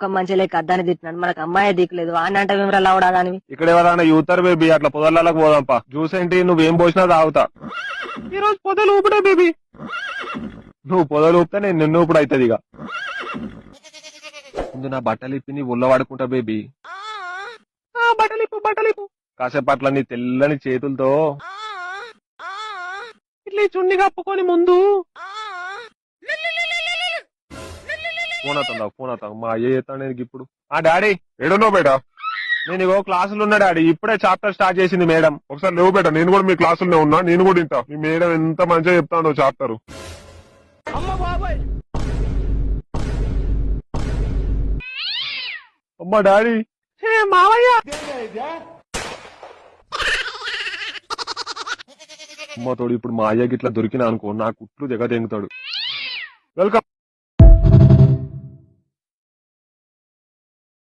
ముఖం మంచి లేక అద్దాన్ని తిట్టినాడు, మనకు అమ్మాయి దిక్కులేదు అని అంటే మేము లవడా దానివి. ఇక్కడ ఎవరైనా యూతర్ బేబీ అట్లా పొదలకు పోదాంపా. జ్యూస్ ఏంటి, నువ్వేం పోసినా తాగుతా. ఈ రోజు పొదలు ఊపుడే బేబీ. నువ్వు పొదలు ఊపితే నేను నిన్ను ఊపుడు అవుతుంది. ఇక ముందు నా బట్టలు ఇప్పి నీ ఉల్ల వాడుకుంటా బేబీ. బట్టలిప్పు కాసేపు అట్లా నీ తెల్లని చేతులతో ఇట్లా చున్ని కప్పుకొని ముందు ఫోన్ అవుతాం మా అయ్య చేస్తాను ఇప్పుడు. డాడీ ఏడనో బేటా? నేను ఇగో క్లాసులు ఉన్నా డాడీ, ఇప్పుడే చాప్టర్ స్టార్ట్ చేసింది మేడం. ఒకసారి లేవు బేటా, నేను కూడా మీ క్లాసులోనే ఉన్నా, నేను కూడా ఇంటా. మీ మేడం ఎంత మంచిగా చెప్తానో చాప్టర్. అమ్మా డాడీ మావయ్య. అమ్మ తోడు ఇప్పుడు మా అయ్యకి ఇట్లా దొరికినా అనుకో, నా కుట్లు తెగ తెంగుతాడు. వెల్కమ్.